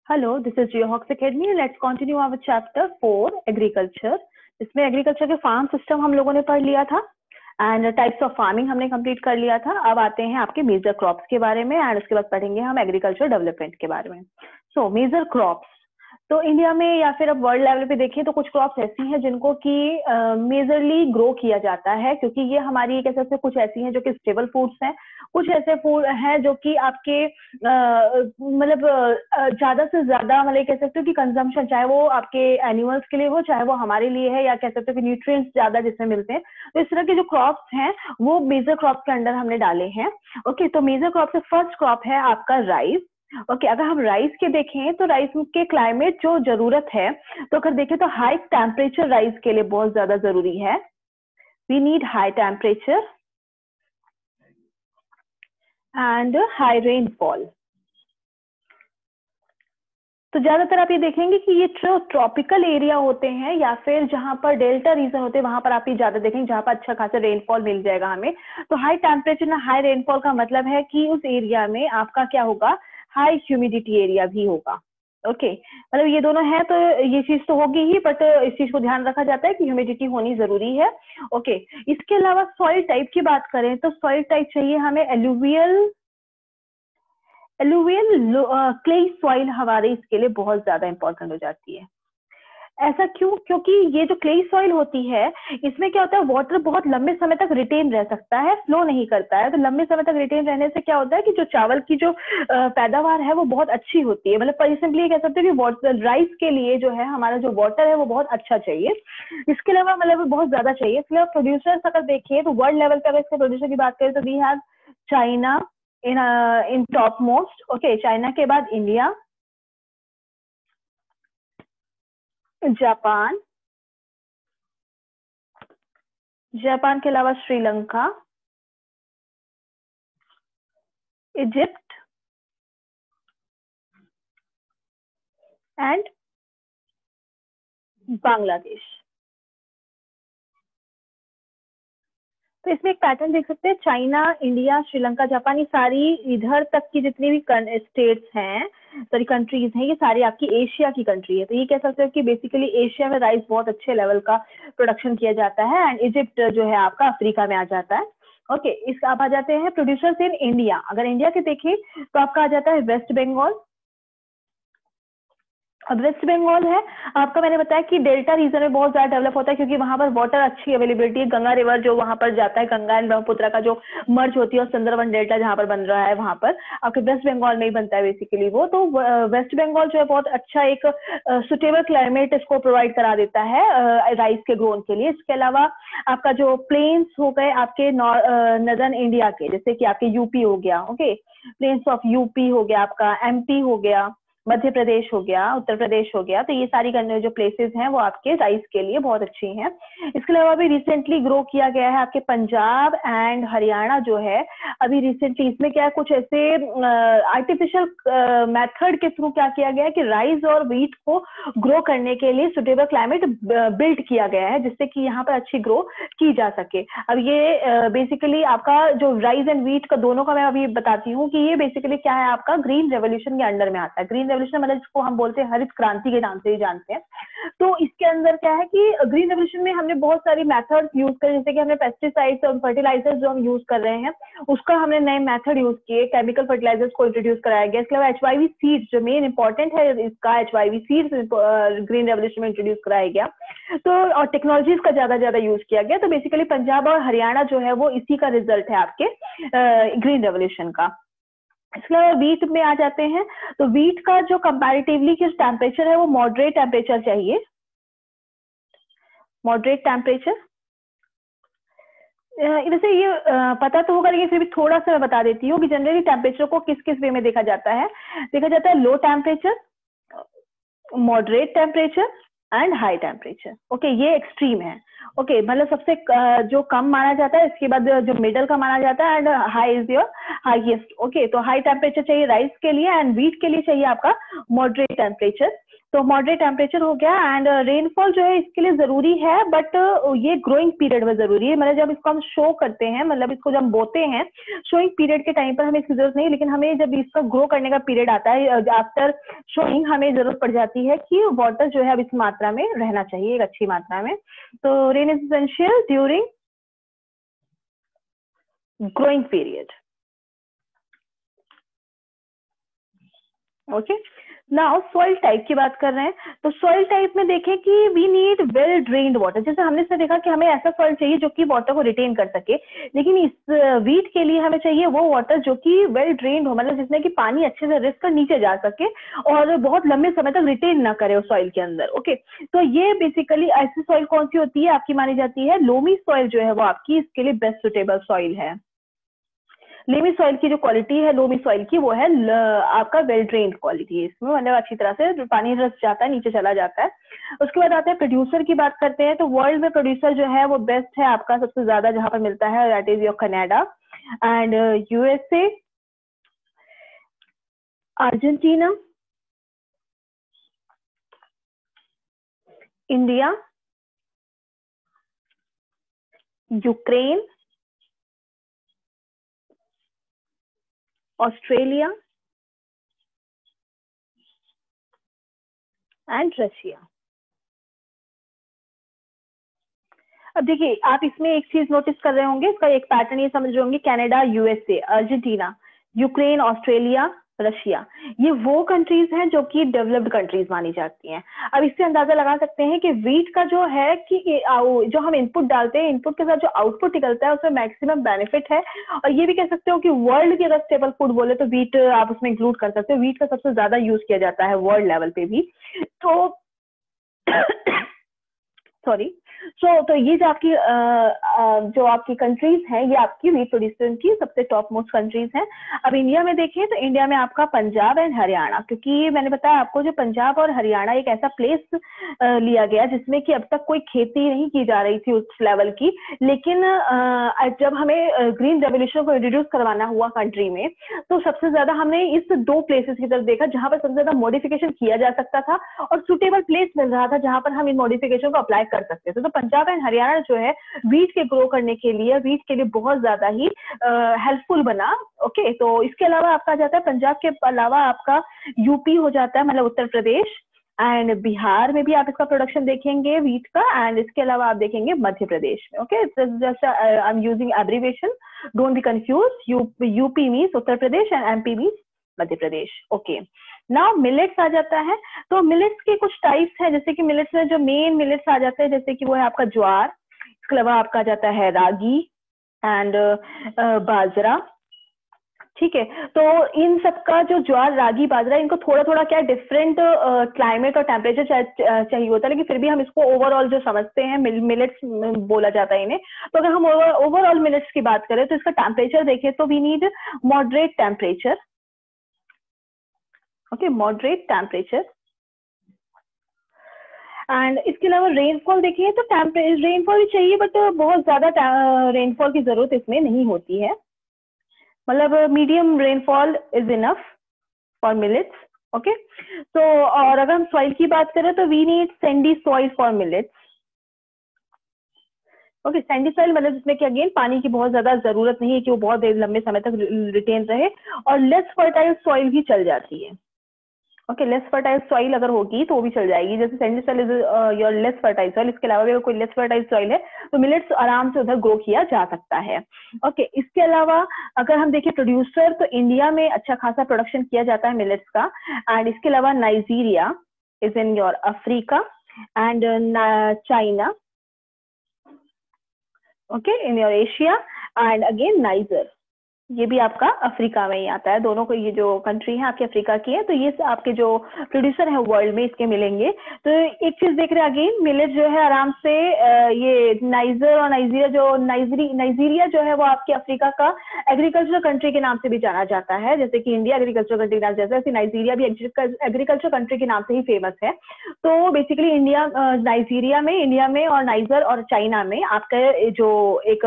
Hello, this is Geohawks Academy. Let's continue our chapter 4 Agriculture. इसमें agriculture के farm system हम लोगों ने पढ़ लिया था एंड टाइप्स ऑफ फार्मिंग हमने कंप्लीट कर लिया था. अब आते हैं आपके मेजर क्रॉप्स के बारे में एंड उसके बाद पढ़ेंगे हम एग्रीकल्चर डेवलपमेंट के बारे में. सो मेजर क्रॉप्स तो इंडिया में या फिर अब वर्ल्ड लेवल पे देखें तो कुछ क्रॉप्स ऐसी हैं जिनको कि मेजरली ग्रो किया जाता है, क्योंकि ये हमारी कह सकते हैं कुछ ऐसी हैं जो कि स्टेबल फूड्स हैं, कुछ ऐसे फूड हैं जो कि आपके मतलब ज्यादा से ज्यादा मतलब कह सकते हो कि कंजम्पशन, चाहे वो आपके एनिमल्स के लिए हो चाहे वो हमारे लिए है, या कह सकते हो कि न्यूट्रिएंट्स ज्यादा जिसमें मिलते हैं. तो इस तरह के जो क्रॉप्स हैं वो मेजर क्रॉप्स के अंडर हमने डाले हैं. ओके, तो मेजर क्रॉप से फर्स्ट क्रॉप है आपका राइस. ओके, अगर हम राइस के देखें तो राइस के क्लाइमेट जो जरूरत है, तो अगर देखें तो हाई टेम्परेचर राइस के लिए बहुत ज्यादा जरूरी है. We need high temperature and high rainfall. तो ज्यादातर आप ये देखेंगे कि ये जो ट्रॉपिकल एरिया होते हैं या फिर जहां पर डेल्टा रीजन होते हैं वहां पर आप ये ज्यादा देखेंगे जहां पर अच्छा खासा रेनफॉल मिल जाएगा हमें. तो हाई टेम्परेचर ना हाई रेनफॉल का मतलब है कि उस एरिया में आपका क्या होगा, हाई ह्यूमिडिटी एरिया भी होगा. ओके, मतलब ये दोनों है तो ये चीज तो होगी ही, बट इस चीज को ध्यान रखा जाता है कि ह्यूमिडिटी होनी जरूरी है. ओके, इसके अलावा सॉइल टाइप की बात करें तो सॉइल टाइप चाहिए हमें एलुवियल क्ले सॉइल हमारे इसके लिए बहुत ज्यादा इंपॉर्टेंट हो जाती है. ऐसा क्यों? क्योंकि ये जो क्ले सॉइल होती है इसमें क्या होता है, वाटर बहुत लंबे समय तक रिटेन रह सकता है, फ्लो नहीं करता है. तो लंबे समय तक रिटेन रहने से क्या होता है कि जो चावल की जो पैदावार है वो बहुत अच्छी होती है. मतलब सिंपली कह सकते हैं कि वाटर राइस के लिए जो है हमारा जो वाटर है वो बहुत अच्छा चाहिए. इसके अलावा मतलब बहुत ज्यादा चाहिए. इसलिए प्रोड्यूसर्स अगर देखिए तो वर्ल्ड लेवल पर अगर इसके प्रोड्यूसर की बात करें तो we have China in top most. Okay, China के बाद इंडिया, जापान, जापान के अलावा श्रीलंका, इजिप्ट एंड बांग्लादेश. तो इसमें एक पैटर्न देख सकते हैं, चाइना, इंडिया, श्रीलंका, जापान, ये सारी इधर तक की जितनी भी स्टेट्स हैं, सॉरी कंट्रीज हैं, ये सारी आपकी एशिया की कंट्री है. तो ये कह सकते हो कि बेसिकली एशिया में राइस बहुत अच्छे लेवल का प्रोडक्शन किया जाता है एंड इजिप्ट जो है आपका अफ्रीका में आ जाता है. ओके, इसका आप आ जाते हैं प्रोड्यूसर्स इन इंडिया. अगर इंडिया के देखें तो आपका आ जाता है वेस्ट बंगाल. अब वेस्ट बंगाल है आपका, मैंने बताया कि डेल्टा रीजन में बहुत ज्यादा डेवलप होता है क्योंकि वहां पर वाटर अच्छी अवेलेबिलिटी है. गंगा रिवर जो वहां पर जाता है, गंगा एंड ब्रह्मपुत्र का जो मर्ज होती है और सुंदरवन डेल्टा जहां पर बन रहा है वहां पर आपके वेस्ट बंगाल में ही बनता है बेसिकली वो. तो वेस्ट बंगाल जो है बहुत अच्छा एक सुटेबल क्लाइमेट इसको प्रोवाइड करा देता है राइस के ग्रोन के लिए. इसके अलावा आपका जो प्लेन्स हो गए आपके नॉर्दर्न इंडिया के, जैसे कि आपके यूपी हो गया, ओके, प्लेन्स ऑफ यूपी हो गया, आपका एमपी हो गया, मध्य प्रदेश हो गया, उत्तर प्रदेश हो गया. तो ये सारी जो प्लेसेस हैं वो आपके राइस के लिए बहुत अच्छी हैं. इसके अलावा भी रिसेंटली ग्रो किया गया है आपके पंजाब एंड हरियाणा जो है अभी रिसेंटली. इसमें क्या है, कुछ ऐसे आर्टिफिशियल मेथड के थ्रू क्या किया गया है कि राइस और व्हीट को ग्रो करने के लिए सुटेबल क्लाइमेट बिल्ड किया गया है जिससे कि यहाँ पर अच्छी ग्रो की जा सके. अब ये बेसिकली आपका जो राइस एंड व्हीट का दोनों का मैं अभी बताती हूँ कि ये बेसिकली क्या है, आपका ग्रीन रेवोल्यूशन के अंडर में आता है. ग्रीन रेवोल्यूशन मतलब जिसको हम बोलते हैं हरित क्रांति के नाम से ही जानते हैं. तो इसके अंदर क्या है कि ग्रीन रेवोल्यूशन में हमने बहुत सारी मेथड्स यूज करे, जैसे कि हमने पेस्टिसाइड्स और फर्टिलाइजर्स जो हम यूज कर रहे हैं उसका हमने नए मेथड यूज किए, केमिकल फर्टिलाइजर्स को इंट्रोड्यूस कराया गया. इसके अलावा एचवाईवी सीड्स जो मेन इंपॉर्टेंट है इसका, एचवाईवी सीड्स ग्रीन रेवोल्यूशन में इंट्रोड्यूस कराया गया. तो और टेक्नोलॉजीज का ज्यादा यूज किया गया. तो बेसिकली पंजाब और हरियाणा जो है वो इसी का रिजल्ट है आपके ग्रीन रेवोल्यूशन का. इसके अलावा वीट में आ जाते हैं तो वीट का जो कंपैरेटिवली जो टेम्परेचर है वो मॉडरेट टेम्परेचर चाहिए, मॉडरेट टेम्परेचर. वैसे ये पता तो होगा लेकिन फिर भी थोड़ा सा मैं बता देती हूँ कि जनरली टेम्परेचर को किस किस वे में देखा जाता है. देखा जाता है low temperature, moderate temperature and high temperature. Okay, ये एक्सट्रीम है. ओके, मतलब सबसे जो कम माना जाता है, इसके बाद जो मिडल का माना जाता है and high is your highest. Okay, तो हाई टेम्परेचर चाहिए राइस के लिए एंड व्हीट के लिए चाहिए आपका मॉडरेट टेम्परेचर. तो मॉडरेट टेम्परेचर हो गया एंड रेनफॉल जो है इसके लिए जरूरी है, बट ये ग्रोइंग पीरियड में जरूरी है। मतलब जब इसको हम शो करते हैं, मतलब इसको जब हम बोते हैं शोइंग पीरियड के टाइम पर हमें इसकी जरूरत नहीं, लेकिन हमें जब इसका ग्रो करने का पीरियड आता है आफ्टर शोइंग, हमें जरूरत पड़ जाती है कि वाटर जो है अब इस मात्रा में रहना चाहिए, एक अच्छी मात्रा में। तो rain is essential during growing period. Okay, now soil type की बात कर रहे हैं, तो सॉइल टाइप में देखें कि we need well drained water. जैसे हमने इसमें देखा कि हमें ऐसा सॉइल चाहिए जो कि वाटर को रिटेन कर सके, लेकिन इस वीट के लिए हमें चाहिए वो वाटर जो कि वेल ड्रेन्ड हो, मतलब जिसमें कि पानी अच्छे से रिस कर नीचे जा सके और बहुत लंबे समय तक रिटेन ना करे उस सॉइल के अंदर। ओके, तो ये बेसिकली ऐसी सॉइल कौन सी होती है आपकी मानी जाती है, लोमी सॉइल जो है वो आपकी इसके लिए बेस्ट सुटेबल सॉइल है। लेमी सॉइल की जो क्वालिटी है लोमी सॉइल की, वो है आपका वेल ड्रेन्ड क्वालिटी है इसमें, मतलब अच्छी तरह से पानी रस जाता है, नीचे चला जाता है। उसके बाद आते हैं प्रोड्यूसर की बात करते हैं, तो वर्ल्ड में प्रोड्यूसर जो है वो बेस्ट है आपका, सबसे ज्यादा जहां पर मिलता है that is your Canada and USA, Argentina, India, Ukraine, Australia and Russia. अब देखिए आप इसमें एक चीज नोटिस कर रहे होंगे, इसका एक पैटर्न ये समझ रहे होंगे, Canada, USA, Argentina, Ukraine, Australia, Russia, ये वो कंट्रीज हैं जो कि डेवलप्ड कंट्रीज मानी जाती हैं। अब इससे अंदाजा लगा सकते हैं कि वीट का जो है कि जो हम इनपुट डालते हैं, इनपुट के साथ जो आउटपुट निकलता है उसमें मैक्सिमम बेनिफिट है। और ये भी कह सकते हो कि वर्ल्ड के अगर स्टेबल फूड बोले तो वीट आप उसमें इंक्लूड कर सकते हो, वीट का सबसे ज्यादा यूज किया जाता है वर्ल्ड लेवल पे भी। तो सॉरी, तो ये जो आपकी कंट्रीज हैं, ये आपकी वीट प्रोड्यूसर की सबसे टॉप मोस्ट कंट्रीज हैं। अब इंडिया में देखें तो इंडिया में आपका पंजाब एंड हरियाणा, क्योंकि मैंने बताया आपको जो पंजाब और हरियाणा एक ऐसा प्लेस लिया गया जिसमें कि अब तक कोई खेती नहीं की जा रही थी उस लेवल की, लेकिन जब हमें ग्रीन रेवोल्यूशन को इंट्रोड्यूस करवाना हुआ कंट्री में, तो सबसे ज्यादा हमने इस दो प्लेसेस की तरफ देखा जहां पर सबसे ज्यादा मॉडिफिकेशन किया जा सकता था और सुटेबल प्लेस मिल रहा था जहां पर हम इन मॉडिफिकेशन को अप्लाई कर सकते थे। तो पंजाब एंड हरियाणा जो है वीट के ग्रो करने के लिए, वीट के लिए बहुत ज्यादा ही हेल्पफुल बना। ओके, तो इसके अलावा आपका जाता है, पंजाब के अलावा आपका यूपी हो जाता है, मतलब उत्तर प्रदेश, एंड बिहार में भी आप इसका प्रोडक्शन देखेंगे वीट का, एंड इसके अलावा आप देखेंगे मध्य प्रदेश में। Okay, just I am using abbreviation, don't be confuse, UP means Uttar Pradesh and MP means Madhya Pradesh. Okay, now millets आ जाता है, तो मिलेट्स के कुछ टाइप्स हैं, जैसे कि मिलेट्स में जो मेन मिलेट्स आ जाते हैं जैसे कि वो है आपका ज्वार, इसके अलावा आपका आ जाता है रागी एंड बाजरा। ठीक है, तो इन सबका जो ज्वार, रागी, बाजरा, इनको थोड़ा थोड़ा क्या डिफरेंट क्लाइमेट और टेम्परेचर चाहिए होता है, लेकिन फिर भी हम इसको ओवरऑल जो समझते हैं मिलेट्स बोला जाता है इन्हें। तो अगर हम ओवरऑल मिलेट्स की बात करें तो इसका टेम्परेचर देखें तो we need moderate temperature. Okay, moderate temperature, and इसके अलावा रेनफॉल देखिए तो रेनफॉल भी चाहिए, बट बहुत ज्यादा रेनफॉल की जरूरत इसमें नहीं होती है, मतलब medium rainfall is enough for millets. Okay, तो और अगर हम सॉइल की बात करें तो we need sandy soil for millets. Okay, sandy soil मतलब जिसमें कि अगेन पानी की बहुत ज्यादा जरूरत नहीं है कि वो बहुत देर लंबे समय तक रिटेन रहे, और लेस फर्टाइल सॉइल भी चल जाती है। ओके, लेस फर्टाइल सॉइल अगर होगी तो वो भी चल जाएगी, जैसे Sandy soil is your less fertile soil. इसके अलावा भी अगर कोई लेस फर्टाइल सॉइल है तो मिलेट्स आराम से उधर ग्रो किया जा सकता है। ओके, इसके अलावा अगर हम देखें प्रोड्यूसर, तो इंडिया में अच्छा खासा प्रोडक्शन किया जाता है मिलेट्स का, एंड इसके अलावा Nigeria is in your Africa and China, okay, in your Asia, and again niger, ये भी आपका अफ्रीका में ही आता है। दोनों को, ये जो कंट्री है आपके अफ्रीका की है, तो ये आपके जो प्रोड्यूसर है वर्ल्ड में इसके मिलेंगे। तो एक चीज देख रहे हैं अगेन, मिलेट जो है आराम से ये नाइजर और नाइजीरिया, जो नाइजीरिया जो है वो आपके अफ्रीका का एग्रीकल्चर कंट्री के नाम से भी जाना जाता है, जैसे कि इंडिया एग्रीकल्चर कंट्री के नाम से, जैसे नाइजीरिया भी एग्रीकल्चर कंट्री के नाम से ही फेमस है। तो बेसिकली इंडिया, नाइजीरिया में, इंडिया में और नाइजर और चाइना में आपका जो एक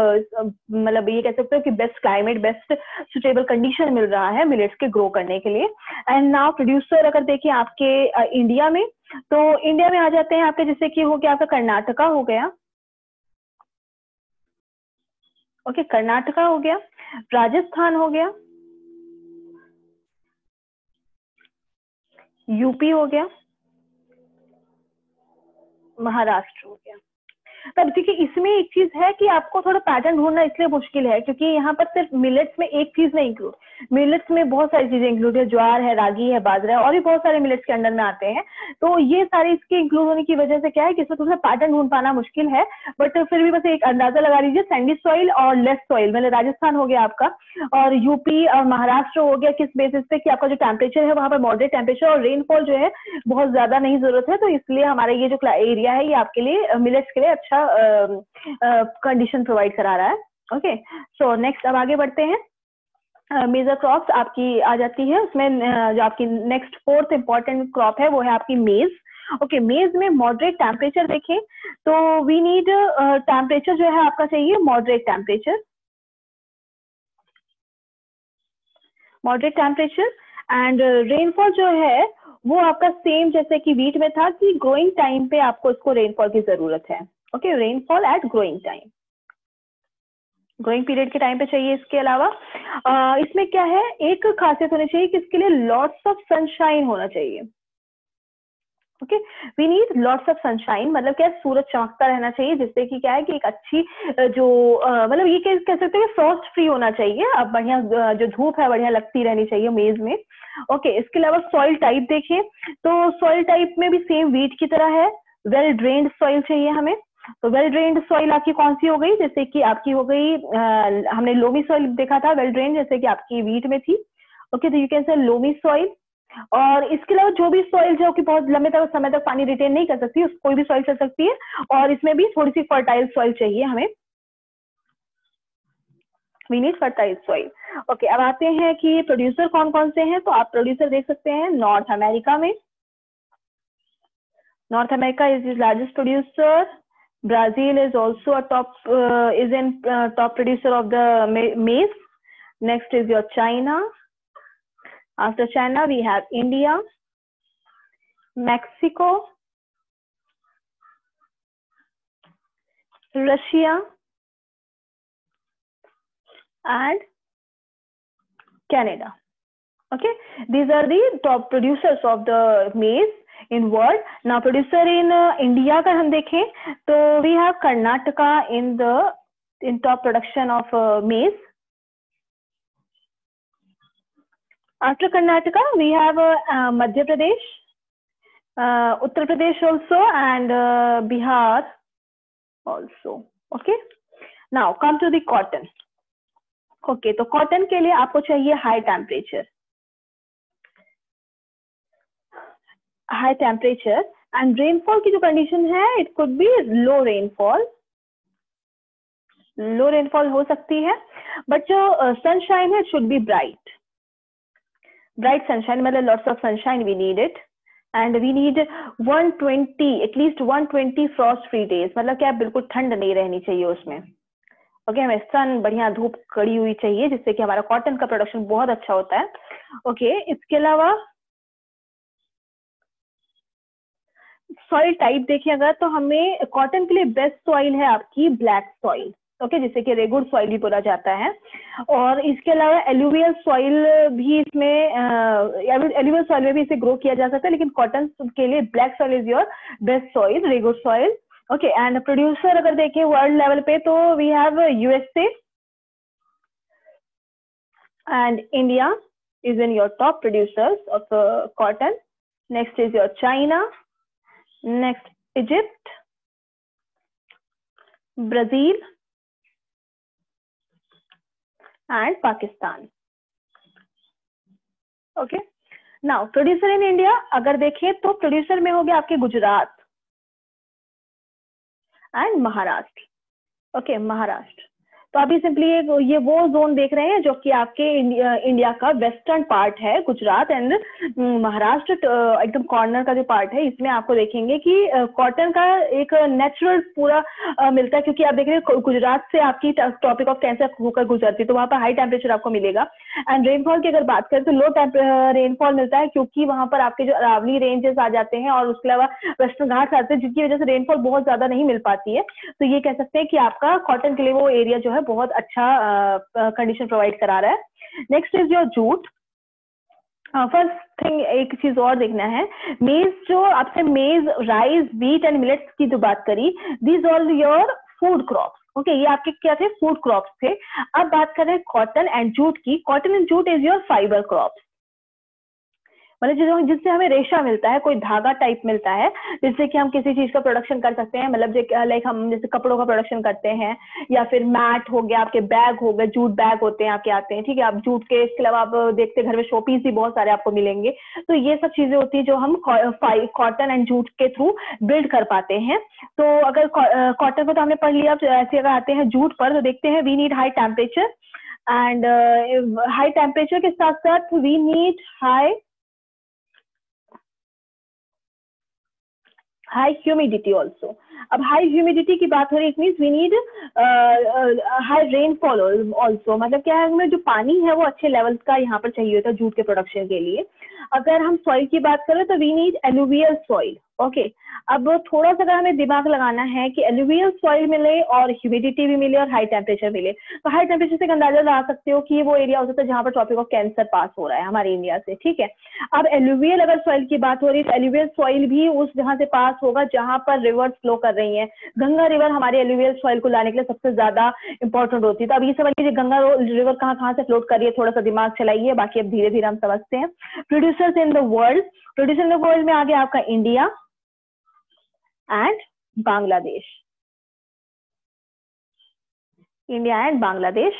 मतलब ये कह सकते हो कि best climate, best suitable condition मिल रहा है मिलेट्स के ग्रो करने के लिए। एंड नाउ प्रोड्यूसर अगर देखिए आपके इंडिया में, तो इंडिया में आ जाते हैं आपके, जैसे कि हो गया आपका कर्नाटका हो गया, ओके कर्नाटका हो गया, राजस्थान हो गया, यूपी हो गया, महाराष्ट्र हो गया। तब देखिए इसमें एक चीज है कि आपको थोड़ा पैटर्न ढूंढना इसलिए मुश्किल है क्योंकि यहाँ पर सिर्फ मिलेट्स में एक चीज नहीं इंक्लूड, मिलेट्स में बहुत सारी चीजें इंक्लूड है, ज्वार है, रागी है, बाजरा है, और भी बहुत सारे मिलेट्स के अंडर में आते हैं। तो ये सारे इसके इंक्लूड होने की वजह से क्या है कि इसमें थोड़ा पैटर्न ढूंढ पाना मुश्किल है, बट फिर भी बस एक अंदाजा लगा लीजिए, सैंडी सॉइल और लेस सॉइल, मतलब राजस्थान हो गया आपका, और यूपी और महाराष्ट्र हो गया, किस बेसिस पे कि आपका जो टेम्परेचर है वहां पर मॉडरेट टेम्परेचर और रेनफॉल जो है बहुत ज्यादा नहीं जरूरत है, तो इसलिए हमारा ये जो एरिया है ये आपके लिए मिलेट्स के लिए अच्छा कंडीशन प्रोवाइड करा रहा है। ओके, सो नेक्स्ट अब आगे बढ़ते हैं। मेजर क्रॉप्स आपकी आ जाती है उसमें, जो आपकी नेक्स्ट फोर्थ इंपॉर्टेंट क्रॉप है वो है आपकी मेज। ओके, मेज में मॉडरेट टेम्परेचर देखें तो वी नीड टेम्परेचर जो है आपका चाहिए moderate temperature, moderate temperature, and rainfall जो है वो आपका सेम जैसे कि वीट में था कि ग्रोइंग टाइम पे आपको इसको रेनफॉल की जरूरत है। Okay, rainfall at growing time, growing period के टाइम पे चाहिए। इसके अलावा इसमें क्या है, एक खासियत होनी चाहिए कि इसके लिए लॉट्स ऑफ सनशाइन होना चाहिए। Okay, we need lots of sunshine, मतलब क्या, सूरज चमकता रहना चाहिए जिससे कि क्या है कि एक अच्छी जो मतलब ये कह सकते हैं फ्रॉस्ट फ्री होना चाहिए, अब बढ़िया जो धूप है बढ़िया लगती रहनी चाहिए मेज में। ओके, इसके अलावा सॉइल टाइप देखें तो सॉइल टाइप में भी सेम वीट की तरह है, वेल ड्रेन्ड सॉइल चाहिए हमें। तो वेल ड्रेन्ड सॉइल आपकी कौन सी हो गई, जैसे कि आपकी हो गई हमने लोमी सॉइल देखा था, वेल ड्रेन्ड जैसे कि आपकी वीट में थी। ओके, तो you can say loamy soil. और इसके अलावा जो भी सॉइल जो कि बहुत लंबे तक समय तक पानी रिटेन नहीं कर सकती, कोई भी सॉइल चल सकती है, और इसमें भी थोड़ी सी फर्टाइल सॉइल चाहिए हमें, we need fertile soil. Okay, अब आते हैं कि प्रोड्यूसर कौन कौन से हैं, तो आप प्रोड्यूसर देख सकते हैं नॉर्थ अमेरिका में, north America is the largest producer, Brazil is also a top top producer of the maize. Next is your China. After China, we have India, Mexico, Russia, and Canada. Okay, these are the top producers of the maize in world. Now producer in India का हम देखें तो we have Karnataka in top production of maize. After Karnataka we have Madhya Pradesh, Uttar Pradesh also, and Bihar also. Okay, now come to the cotton. Okay, तो cotton के लिए आपको चाहिए high temperature, high temperature, and rainfall की जो condition है it could be low rainfall, low rainfall हो सकती है, बट जो सनशाइन है should be bright, bright sunshine, मतलब lots of sunshine we need it, and we need 120 at least 120 frost free days, मतलब क्या बिल्कुल ठंड नहीं रहनी चाहिए उसमें। ओके, हमें सन बढ़िया धूप कड़ी हुई चाहिए जिससे कि हमारा कॉटन का प्रोडक्शन बहुत अच्छा होता है। ओके, इसके अलावा सॉइल टाइप देखें अगर तो हमें कॉटन के लिए बेस्ट सॉइल है आपकी ब्लैक सॉइल, ओके, जिसे कि रेगुड सॉइल भी बोला जाता है, और इसके अलावा एलुवियल सॉइल भी इसमें एलुवियल सॉइल में भी इसे ग्रो किया जा सकता है, लेकिन कॉटन के लिए black soil is your best soil, regur soil. Okay, and producer अगर देखें वर्ल्ड लेवल पे तो we have USA and India is in your top producers of cotton. Next is your China, next Egypt, Brazil and Pakistan. Okay, now producer in India अगर देखें तो producer में हो गया आपके गुजरात एंड महाराष्ट्र। ओके, महाराष्ट्र, तो अभी सिंपली ये वो जोन देख रहे हैं जो कि आपके इंडिया का वेस्टर्न पार्ट है, गुजरात एंड महाराष्ट्र एकदम कॉर्नर का जो पार्ट है, इसमें आपको देखेंगे कि कॉटन का एक नेचुरल पूरा मिलता है, क्योंकि आप देख रहे हैं गुजरात से आपकी ट्रॉपिक ऑफ कैंसर होकर गुजरती है, तो वहां पर हाई टेम्परेचर आपको मिलेगा। एंड रेनफॉल की अगर बात करें तो लो रेनफॉल मिलता है, क्योंकि वहां पर आपके जो अरावली रेंजेस आ जाते हैं और उसके अलावा वेस्टर्न घाट्स आते हैं, जिसकी वजह से रेनफॉल बहुत ज्यादा नहीं मिल पाती है। तो ये कह सकते हैं कि आपका कॉटन के लिए वो एरिया जो है बहुत अच्छा कंडीशन प्रोवाइड करा रहा है। Next is your jute. First thing एक चीज और देखना है, मेज, जो आपसे मेज, राइस, व्हीट एंड मिलेट्स की जो बात करी, these all your food crops. Okay, ये आपके क्या थे? फूड क्रॉप्स थे। अब बात कर रहे हैं कॉटन एंड जूट की। Cotton and jute is your fibre crops, मतलब जिससे हमें रेशा मिलता है, कोई धागा टाइप मिलता है, जिससे कि हम किसी चीज का प्रोडक्शन कर सकते हैं। मतलब लाइक हम जैसे कपड़ों का प्रोडक्शन करते हैं, या फिर मैट हो गया, आपके बैग हो गए, जूट बैग होते हैं आपके आते हैं, ठीक है। आप जूट के, इसके अलावा आप देखते हैं घर में शोपीस भी बहुत सारे आपको मिलेंगे। तो ये सब चीजें होती है जो हम कॉटन एंड जूट के थ्रू बिल्ड कर पाते हैं। तो अगर कॉटन को तो हमने पढ़ लिया, ऐसे अगर आते हैं जूट पर, तो देखते हैं we need high temperature, and high temperature के साथ साथ we need high humidity also. अब हाई ह्यूमिडिटी की बात हो रही है, it means we need high rainfall also. मतलब क्या है, हमें जो पानी है वो अच्छे लेवल्स का यहाँ पर चाहिए होता है जूट के प्रोडक्शन के लिए। अगर हम सॉइल की बात करें तो we need alluvial soil. Okay, अब थोड़ा सा अगर हमें दिमाग लगाना है कि एलुवियल सॉइल मिले और ह्यूमिडिटी भी मिले और हाई टेम्परेचर मिले, तो हाई टेम्परेचर से अंदाजा लगा सकते हो कि वो एरिया हो सकता है जहाँ पर ट्रॉपिक ऑफ कैंसर पास हो रहा है हमारे इंडिया से, ठीक है। अब एलुवियल अगर सॉइल की बात हो रही है, तो एलुवियल सॉइल भी उस जहाँ से पास होगा जहाँ पर रिवर्स फ्लो कर रही है। गंगा रिवर हमारे एलुवियल सॉइल को लाने के लिए सबसे ज्यादा इंपॉर्टेंट होती है। तो अब ये समझ लीजिए गंगा रिवर कहाँ से फ्लोट कर रही है, थोड़ा सा दिमाग चलाइए, बाकी अब धीरे धीरे हम समझते हैं। Producers in the world, producer in the world में आ गया आपका India and Bangladesh. India and Bangladesh.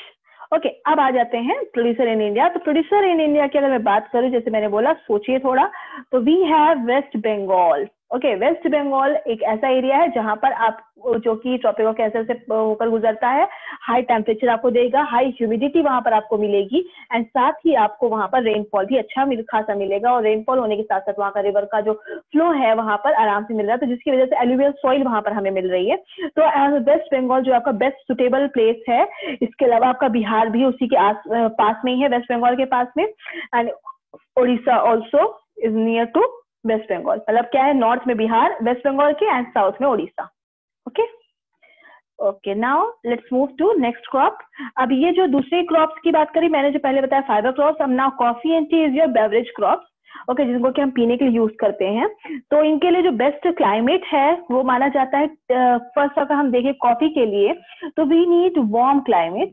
Okay, अब आ जाते हैं प्रोड्यूसर इन इंडिया। तो प्रोड्यूसर इन इंडिया की अगर मैं बात करूं, जैसे मैंने बोला, सोचिए थोड़ा, तो we have West Bengal. Okay, West Bengal एक ऐसा एरिया है जहां पर आप, जो कि ट्रॉपिक ऑफ कैंसर से होकर गुजरता है, हाई टेम्परेचर आपको देगा, हाई ह्यूमिडिटी वहां पर आपको मिलेगी, एंड साथ ही आपको वहां पर रेनफॉल भी अच्छा खासा मिलेगा। और रेनफॉल होने के साथ साथ वहां का रिवर का जो फ्लो है वहां पर आराम से मिल रहा है, तो जिसकी वजह से एलुवियल सॉइल वहां पर हमें मिल रही है। तो वेस्ट बंगाल जो आपका बेस्ट सुटेबल प्लेस है। इसके अलावा आपका बिहार भी उसी के पास में ही है, वेस्ट बंगाल के पास में, and Orissa also is near to West Bengal. मतलब क्या है, नॉर्थ में बिहार, वेस्ट बंगाल के, एंड साउथ में Orissa. Okay okay, now let's move to next crop. अब ये जो दूसरे क्रॉप्स की बात करी, मैंने जो पहले बताया फाइबर क्रॉप्स, अब now coffee and T is your beverage crops. Okay, जिनको कि हम पीने के लिए यूज करते हैं। तो इनके लिए जो बेस्ट क्लाइमेट है वो माना जाता है, फर्स्ट अगर हम देखें कॉफी के लिए, तो वी नीड वार्म क्लाइमेट।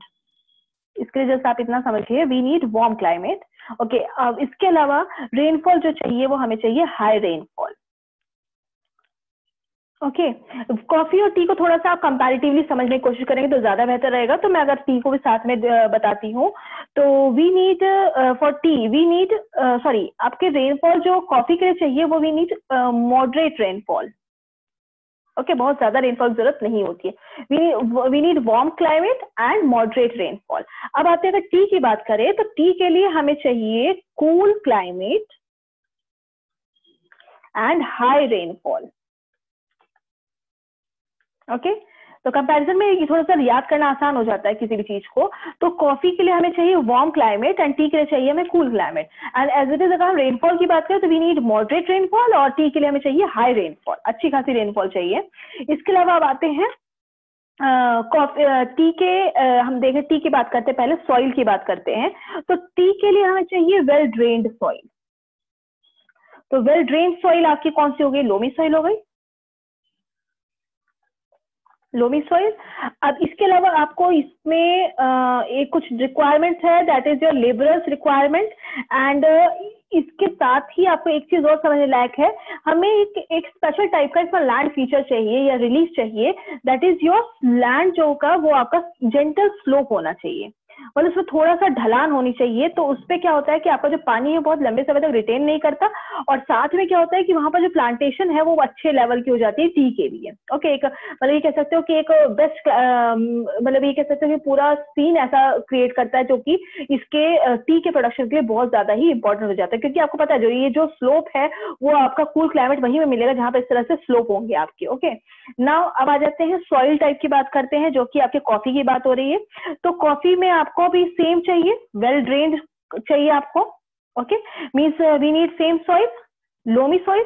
इसके लिए जस्ट आप इतना समझिए, we need warm climate. Okay, अब इसके अलावा रेनफॉल जो चाहिए वो हमें चाहिए हाई रेनफॉल। ओके, कॉफी और टी को थोड़ा सा आप कंपैरेटिवली समझने की कोशिश करेंगे तो ज्यादा बेहतर रहेगा। तो मैं अगर टी को भी साथ में बताती हूँ, तो we need for tea we need sorry, आपके रेनफॉल जो कॉफी के लिए चाहिए वो we need moderate rainfall. Okay, बहुत ज्यादा रेनफॉल की जरूरत नहीं होती है। We need warm climate and moderate rainfall. अब आते हैं अगर टी की बात करें, तो टी के लिए हमें चाहिए cool climate and high rainfall. Okay, तो कंपैरिजन में थोड़ा सा याद करना आसान हो जाता है किसी भी चीज को। तो कॉफी के लिए हमें चाहिए वार्म क्लाइमेट एंड टी के लिए चाहिए हमें cool climate. And as it is अगर हम रेनफॉल की बात करें तो वी नीड मॉडरेट रेनफॉल, और टी के लिए हमें चाहिए हाई रेनफॉल, अच्छी खासी रेनफॉल चाहिए। इसके अलावा अब आते हैं कॉफी टी के, हम देखें टी की बात करते हैं, पहले सॉइल की बात करते हैं। तो टी के लिए हमें चाहिए वेल ड्रेन्ड सॉइल। तो वेल ड्रेन्ड सॉइल आपकी कौन सी हो गई? लोमी सॉइल हो गई, लोमी सॉइल। अब इसके अलावा आपको इसमें एक कुछ रिक्वायरमेंट्स है, that is your labourers requirement. And इसके साथ ही आपको एक चीज और समझने लायक है, हमें एक स्पेशल टाइप का इसमें लैंड फीचर चाहिए या रिलीज चाहिए, दैट इज योर लैंड जो का वो आपका जेंटल स्लोप होना चाहिए। मतलब उसमें थोड़ा सा ढलान होनी चाहिए, तो उसपे क्या होता है कि आपका जो पानी है बहुत लंबे समय तक रिटेन नहीं करता, और साथ में क्या होता है कि वहां पर जो प्लांटेशन है वो अच्छे लेवल की हो जाती है टी के लिए। ओके, एक मतलब ये कह सकते हो कि एक बेस्ट, मतलब ये कह सकते हो कि पूरा सीन ऐसा क्रिएट करता है जो कि इसके टी के प्रोडक्शन के लिए बहुत ज्यादा ही इंपॉर्टेंट हो जाता है, क्योंकि आपको पता है जो ये जो स्लोप है वो आपका कूल क्लाइमेट वहीं में मिलेगा जहां पर इस तरह से स्लोप होंगे आपके। ओके, नाउ अब आ जाते हैं सॉइल टाइप की बात करते हैं, जो कि आपके कॉफी की बात हो रही है। तो कॉफी में आपको भी सेम चाहिए, वेल ड्रेन्ड चाहिए आपको। Okay, means we need same soil, loamy soil.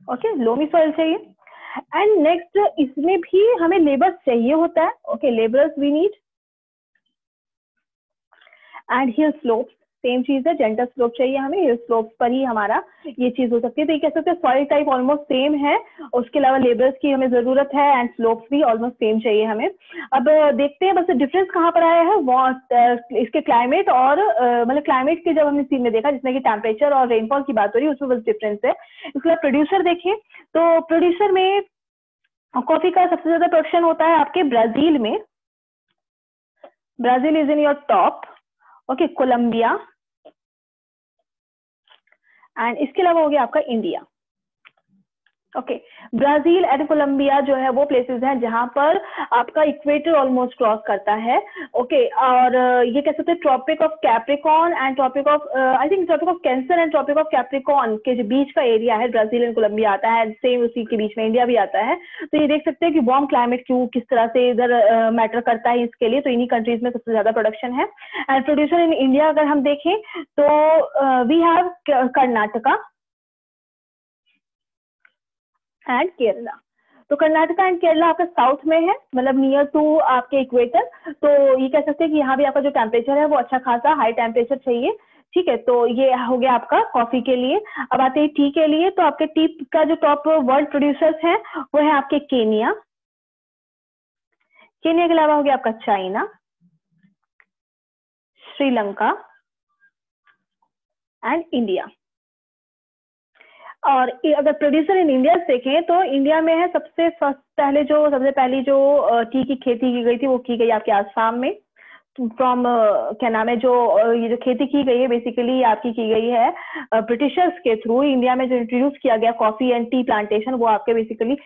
Okay, loamy soil चाहिए। एंड नेक्स्ट इसमें भी हमें लेबर्स चाहिए होता है। Okay, labours we need. And hill slopes, same चीज है, जेंटल स्लोप चाहिए हमें, हिल स्लोप पर ही हमारा ये चीज हो सकती है। तो ये कह सकते हैं सॉइल टाइप ऑलमोस्ट सेम है, उसके अलावा लेबर्स की हमें जरूरत है, एंड स्लोप्स भी ऑलमोस्ट सेम चाहिए हमें। अब देखते हैं बस डिफरेंस कहाँ पर आया है, इसके क्लाइमेट और मतलब क्लाइमेट के जब हमने सीन में देखा जिसमें कि टेम्परेचर और रेनफॉल की बात हो रही है, उसमें बस डिफरेंस है। इसके बाद प्रोड्यूसर देखें, तो प्रोड्यूसर में कॉफी का सबसे ज्यादा प्रोडक्शन होता है आपके ब्राजील में, Brazil is in your top. Okay, Colombia, and इसके अलावा हो गया आपका India. Okay, Brazil and Colombia जो है वो प्लेसेस हैं जहां पर आपका इक्वेटर ऑलमोस्ट क्रॉस करता है। ओके, और ये कह सकते हैं Tropic of Capricorn and Tropic of I think Tropic of Cancer and Tropic of Capricorn के जो बीच का एरिया है ब्राजील एंड कोलंबिया आता है, सेम उसी के बीच में इंडिया भी आता है। तो ये देख सकते हैं कि वार्म क्लाइमेट क्यों किस तरह से इधर मैटर करता है इसके लिए। तो इन्हीं कंट्रीज में सबसे ज्यादा प्रोडक्शन है। एंड प्रोड्यूसर इन इंडिया अगर हम देखें तो we have Karnataka and Kerala. तो कर्नाटका एंड केरला आपका साउथ में है, मतलब नियर टू आपके इक्वेटर। तो ये कह सकते हैं कि यहाँ भी आपका जो टेम्परेचर है वो अच्छा खासा हाई टेम्परेचर चाहिए। ठीक है, तो ये हो गया आपका कॉफी के लिए। अब आते हैं टी के लिए। तो आपके टी का जो टॉप वर्ल्ड प्रोड्यूसर्स हैं वो है आपके केनिया, केनिया के अलावा हो गया आपका चाइना, श्रीलंका एंड इंडिया। और अगर प्रोड्यूसर इन इंडिया देखें तो इंडिया में है सबसे सबसे पहली जो टी की खेती की गई थी वो की गई आपके आसाम में, फ्रॉम क्या नाम है, जो ये जो खेती की गई है बेसिकली आपकी की गई है ब्रिटिशर्स के थ्रू। इंडिया में जो इंट्रोड्यूस किया गया कॉफी एंड टी प्लांटेशन वो आपके बेसिकली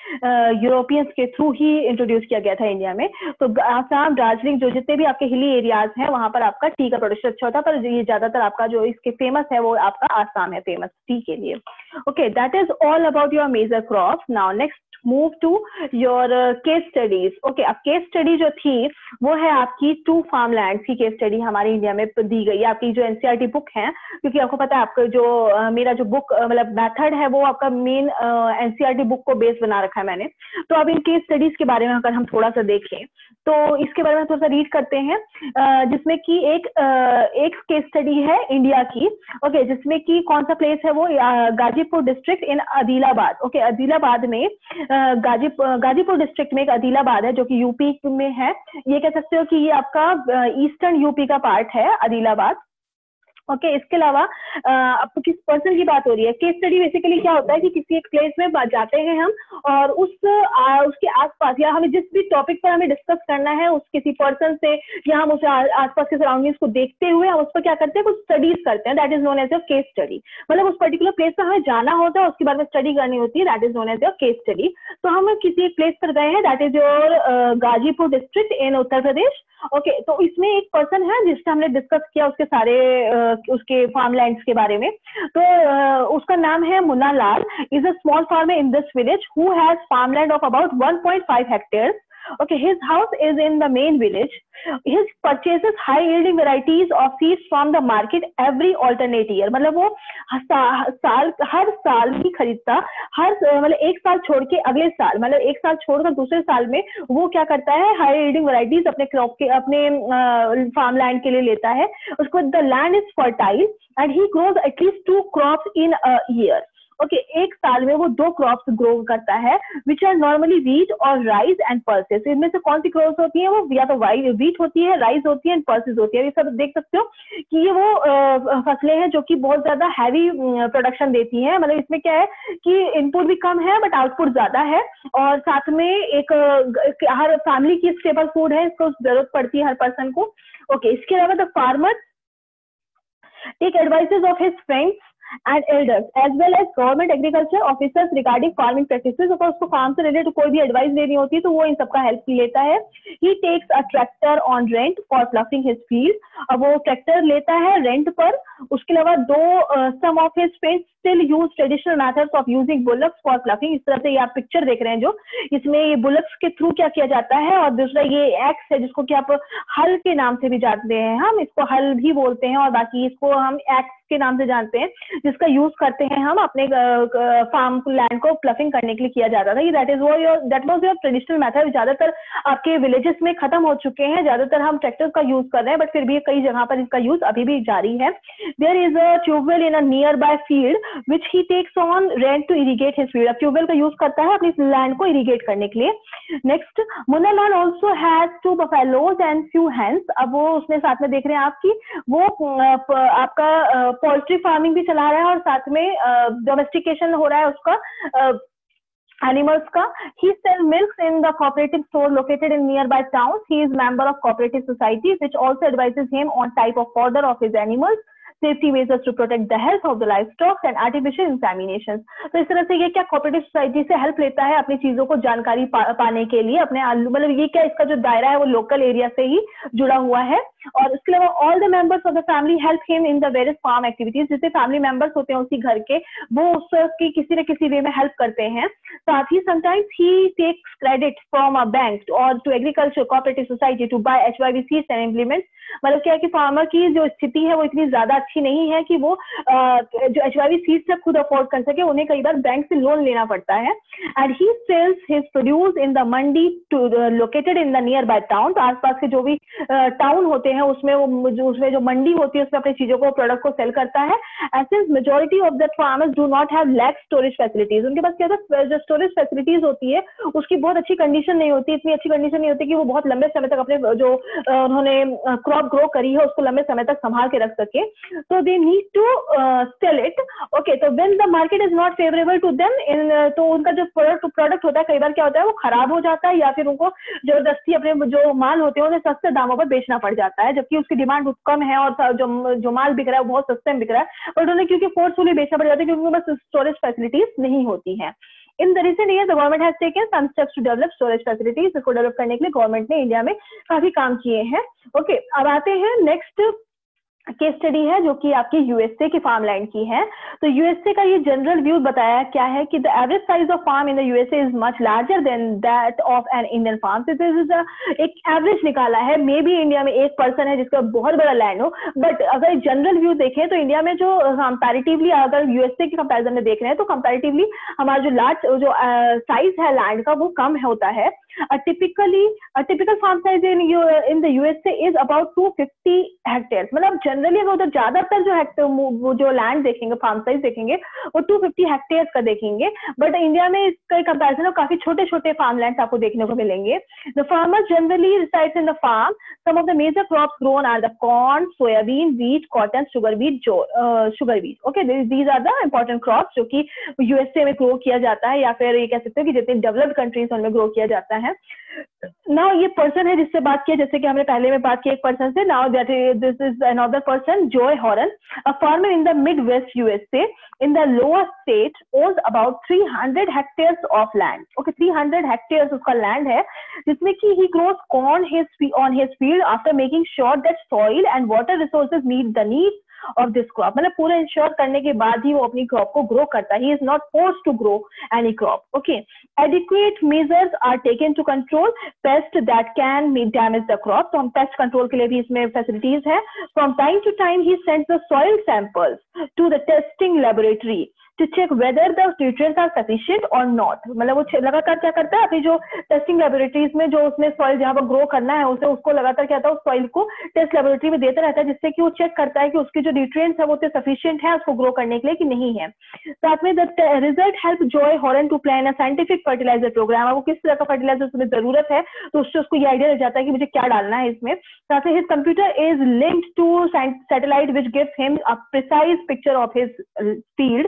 यूरोपियंस के थ्रू ही इंट्रोड्यूस किया गया था इंडिया में। तो आसाम, दार्जिलिंग, जो जितने भी आपके हिली एरियाज हैं वहां पर आपका टी का प्रोडक्शन अच्छा होता है, पर ये ज्यादातर आपका जो इसके फेमस है वो आपका आसाम है फेमस टी के लिए। Okay, that is all about your major crop. Now next move to your case studies. Okay, अब केस स्टडी जो थी वो है आपकी 2 फार्मलैंड्स की केस स्टडी हमारे इंडिया में दी गई है। आपकी जो एनसीईआरटी बुक है, क्योंकि आपको पता है आपका जो मेरा जो बुक मतलब मेथड है वो आपका मेन एनसीईआरटी बुक को बेस बना रखा है मैंने। तो अब इन केस स्टडीज के बारे में अगर हम थोड़ा सा देखें तो इसके बारे में थोड़ा सा रीड करते हैं, जिसमें कि एक केस स्टडी है इंडिया की। ओके, जिसमें कि कौन सा प्लेस है वो गाजीपुर डिस्ट्रिक्ट इन आदिलाबाद। ओके, आदिलाबाद में गाजीपुर डिस्ट्रिक्ट में एक आदिलाबाद है जो कि यूपी में है। ये कह सकते हो कि ये आपका ईस्टर्न यूपी का पार्ट है आदिलाबाद। ओके, इसके अलावा आपको किस पर्सन की बात हो रही है। केस स्टडी बेसिकली क्या होता है कि किसी एक प्लेस में जाते हैं हम और उसके आसपास या हमें जिस भी टॉपिक पर हमें डिस्कस करना है उस किसी पर्सन से या हम उस आसपास के सराउंडिंग्स को देखते हुए हम उस पर क्या करते हैं, कुछ स्टडीज करते हैं। That is known as your case study. मतलब उस पर्टिकुलर प्लेस पर हमें जाना होता है, उसके बारे में स्टडी करनी होती है, that is known as your case study. तो हम किसी एक प्लेस पर गए हैं, that is your Ghazipur district in Uttar Pradesh. Okay, तो इसमें एक पर्सन है जिससे हमने डिस्कस किया उसके सारे उसके फार्मलैंड्स के बारे में। तो उसका नाम है Munna Lal. Is a small farmer in this village who has farmland of about 1.5 hectares. Okay, his house is in the main village. He purchases high yielding varieties of seeds from the market every alternate year. मतलब वो हर साल ही खरीदता, मतलब एक साल छोड़ के अगले साल, मतलब एक साल छोड़कर दूसरे साल में वो क्या करता है, हाई यील्डिंग वैरायटीज अपने क्रॉप के अपने फार्म लैंड के लिए लेता है। उसको the land is fertile and he grows at least 2 crops in a year. Okay एक साल में वो 2 क्रॉप्स ग्रो करता है, विच आर नॉर्मली वीट और राइस एंड पल्सेस। इनमें से कौन सी क्रॉप्स होती है? वो या तो वीट होती है, राइस होती है एंड पल्सेस होती है। ये सब देख सकते हो कि ये वो फसलें हैं जो कि बहुत ज्यादा हैवी प्रोडक्शन देती हैं। मतलब इसमें क्या है कि इनपुट भी कम है बट आउटपुट ज्यादा है, और साथ में एक हर फैमिली की स्टेबल फूड है, इसको जरूरत पड़ती है हर पर्सन को। ओके इसके अलावा the farmer take advices of his friends and elders as well as government agriculture officers regarding farming practices। अगर उसको फार्म से रिलेटेड कोई भी एडवाइस लेनी होती है तो वो इन सबका हेल्प लेता है। He takes a tractor on rent for ploughing his field। अब वो ट्रैक्टर लेता है रेंट पर। उसके अलावा some of his friends still use traditional methods of using bullocks for ploughing। इस तरह से ये आप पिक्चर देख रहे हैं जो इसमें ये बुलक्स के थ्रू क्या किया जाता है। और दूसरा ये एक्स है जिसको कि आप हल के नाम से भी जानते हैं, हम इसको हल भी बोलते हैं और बाकी इसको हम एक्स के नाम से जानते हैं, जिसका यूज करते हैं हम अपने फार्म लैंड को प्लफिंग करने के लिए किया जाता था। That was your traditional method. ज्यादातर आपके विलेजेस में खत्म हो चुके हैं, ज्यादातर हम ट्रैक्टर्स का यूज कर रहे हैं, बट फिर भी कई जगह पर इसका यूज अभी भी जारी है। There is a tubewell in a nearby field which he takes on rent to irrigate his field। अब ट्यूबवेल का यूज करता है अपनी लैंड को इरिगेट करने के लिए। Next, Munna Lal also has 2 buffaloes and few hens। अब वो उसमें साथ में देख रहे हैं आपकी वो आपका पोल्ट्री फार्मिंग भी चला रहा है और साथ में डोमेस्टिकेशन हो रहा है उसका animals ka। He sells milks in the cooperative store located in nearby towns। He is member of cooperative society which also advises him on type of fodder of his animals, safety measures to protect the health of the livestock and artificial inseminations। तो इस तरह से ये क्या cooperative society से help लेता है अपनी चीजों को जानकारी पाने के लिए अपने मतलब ये क्या इसका जो दायरा है वो लोकल एरिया से ही जुड़ा हुआ है। और इसके अलावा all the members of the family help him in the various farm activities. जितने फैमिली मेंबर्स होते हैं उसी घर के वो उसकी किसी न किसी वे में हेल्प करते हैं। साथ ही sometimes he takes credit from a bank और to agriculture cooperative society to buy HYV seeds and implements. मतलब क्या है कि फार्मर की जो स्थिति है वो इतनी ज्यादा अच्छी नहीं है कि वो जो HYV सीड्स है खुद अफोर्ड कर सके, उन्हें कई बार बैंक से लोन लेना पड़ता है। And he sells his produce in the mandi to located in the nearby town. तो आसपास के जो भी टाउन होते हैं उसमें जो मंडी होती है उसमें अपनी चीजों को प्रोडक्ट को सेल करता है। And since majority of the farmers do not have lack storage facilities, उनके पास क्या होता है जो स्टोरेज फैसिलिटीज होती है उसकी बहुत अच्छी कंडीशन नहीं होती, इतनी अच्छी कंडीशन नहीं होती कि वो बहुत लंबे समय तक अपने जो उन्होंने क्रॉप ग्रो करी है उसको लंबे समय तक संभाल के रख सके। तो they need to sell it. Okay, तो when the market is not favourable to them in, तो उनका जो प्रोडक्ट होता है कई बार क्या होता है वो खराब हो जाता है या फिर उनको जबरदस्ती अपने जो माल होते हैं उन्हें सस्ते दामों पर बेचना पड़ जाता है, जबकि उसकी डिमांड बहुत कम है और जो माल बिक रहा है वो बहुत सस्ते में बिक रहा है, बट उन्हें क्योंकि फोर्सफुली बेचना पड़ जाता है क्योंकि उनके पास स्टोरेज फैसिलिटीज नहीं होती है। In the recent years, the government has taken some steps to develop storage facilities। इसको डेवलप करने के लिए गवर्नमेंट ने इंडिया में काफी काम किए हैं। ओके, अब आते हैं नेक्स्ट केस स्टडी है जो कि आपकी यूएसए की फार्म लैंड की है। तो यूएसए का ये जनरल व्यू बताया क्या है कि the average size of farm in the USA is much larger than that of an Indian farm. This is एक एवरेज निकाला है, मे बी इंडिया में एक पर्सन है जिसका बहुत बड़ा लैंड हो, बट अगर जनरल व्यू देखें तो इंडिया में जो कंपैरेटिवली अगर यूएसए के कंपैरिजन में देख रहे हैं तो कंपैरेटिवली हमारा जो साइज है लैंड का वो कम होता है। A typical farm size in the USA is about 250 hectares। मतलब जनरली अगर उधर ज्यादातर जो लैंड देखेंगे फार्म साइज देखेंगे वो 250 हेक्टेयर्स का देखेंगे, बट इंडिया में इसका कंपैरिजन में काफी छोटे छोटे फार्म लैंड आपको देखने को मिलेंगे। The farmers generally resides in the farm. Some of the major crops grown are the corn, soybean, wheat, cotton, sugar beet. Okay, these are the important crops जो कि यूएसए में ग्रो किया जाता है या फिर ये कह सकते हो कि जितने डेवलप्ड कंट्रीज उनमें ग्रो किया जाता है। नाउ ये पर्सन है जिससे बात किया, जैसे कि हमने पहले में बात की एक पर्सन से। Now that this is another person, Joy Horn, a farmer in the midwest USA in the lower state owns about 300 hectares of land। Okay, 300 hectares उसका land है जिसमें कि he grows corn on his field after making sure that soil and water resources meet the needs of this crop। मतलब पूरा ensure करने के बाद ही वो अपनी क्रॉप को ग्रो करता है। he is not forced to grow any crop। Okay, adequate measures are taken to control pests that can damage the crop। तो हम पेस्ट कंट्रोल के लिए भी इसमें फैसिलिटीज है। from time to time he sends the soil samples to the testing laboratory to check whether the nutrients are sufficient और not. मतलब वो लगातार क्या करता है, अभी जो टेस्टिंग लेबोरेटरीज में जो उसने सॉइल जहाँ पर ग्रो करना है उसे उसको लगातार क्या होता है, उस सॉइल को टेस्ट लेबोरेटरी में देता रहता है, जिससे कि वो चेक करता है कि उसकी जो न्यूट्रिएंट्स है वो उतने सफिशिएंट है उसको ग्रो करने के लिए कि नहीं है। साथ में the result help Joy Horn to plan a scientific fertiliser programme. वो किस तरह का फर्टिलाइजर उसमें जरूरत है तो उससे उसको ये आइडिया लग जाता है कि मुझे क्या डालना है इसमें। साथ में his computer is linked to satellite which gives him a precise picture of his field.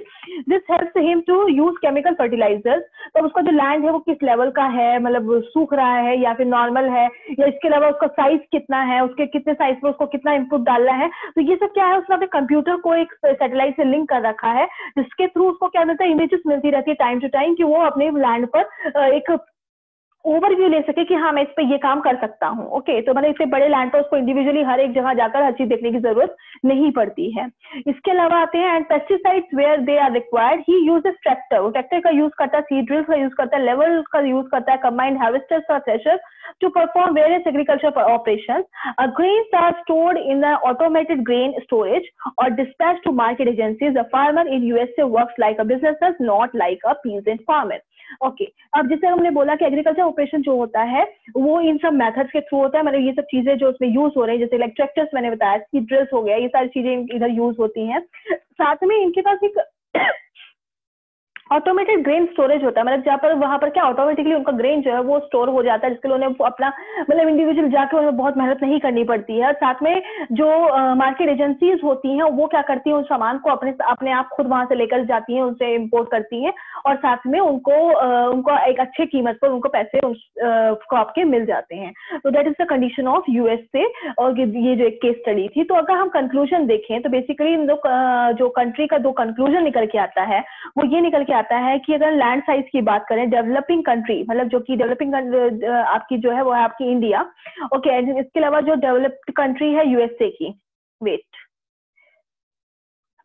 This helps him to use chemical fertilisers. तो उसका जो लैंड है वो किस लेवल का है, मतलब सूख रहा है या फिर नॉर्मल है, या इसके अलावा उसका साइज कितना है, उसके कितने साइज पर उसको कितना इनपुट डालना है। तो ये सब क्या है, उसने अपने कंप्यूटर को एक सैटेलाइट से लिंक कर रखा है, जिसके थ्रू उसको क्या मिलता है, इमेजेस मिलती रहती है टाइम टू टाइम, कि वो अपने लैंड पर एक ओवरव्यू ले सके कि हाँ मैं इस पे ये काम कर सकता हूँ। ओके, तो मतलब इससे बड़े लैंड पर उसको इंडिविजुअली हर एक जगह जाकर हर चीज देखने की जरूरत नहीं पड़ती है। इसके अलावा आते हैं and pesticides where they are required he uses tractor. वो ट्रैक्टर का यूज करता है, सीड ड्रिल्स का यूज करता है, लेवल का यूज करता है, कंबाइंड हार्वेस्टर्स और threshers to perform various agricultural operations. Grains are stored in the automated grain storage or dispatched to market agencies. The farmer in USA works like a business, not like a peasant farmer. Okay, अब जैसे हमने बोला कि agriculture operation जो होता है वो इन सब मेथड्स के थ्रू होता है, मतलब ये सब चीजें जो उसमें यूज हो रही है, जैसे लाइक ट्रैक्टर्स मैंने बताया, सीड ड्रिल्स हो गया, ये सारी चीजें इधर यूज होती हैं। साथ में इनके पास एक ऑटोमेटेड ग्रेन स्टोरेज होता है, मतलब जहाँ पर वहां पर क्या ऑटोमेटिकली उनका ग्रेन जो है वो स्टोर हो जाता है, जिसके लिए उन्हें अपना मतलब इंडिविजुअल जाकर उन्हें बहुत मेहनत नहीं करनी पड़ती है। साथ में जो मार्केट एजेंसीज होती हैं वो क्या करती हैं, उस सामान को अपने आप खुद वहां से लेकर जाती हैं, उनसे इम्पोर्ट करती हैं और साथ में उनको एक अच्छे कीमत पर उनको पैसे उस क्रॉप के मिल जाते हैं। तो that is the condition of USA. और ये जो एक केस स्टडी थी, तो अगर हम कंक्लूजन देखें तो बेसिकली जो कंट्री का दो कंक्लूजन निकल के आता है वो ये निकल के आता है कि अगर लैंड साइज की बात करें, डेवलपिंग कंट्री मतलब जो कि डेवलपिंग आपकी जो है वो है आपकी इंडिया। ओके, इसके अलावा जो डेवलप्ड कंट्री है यूएसए की, वेट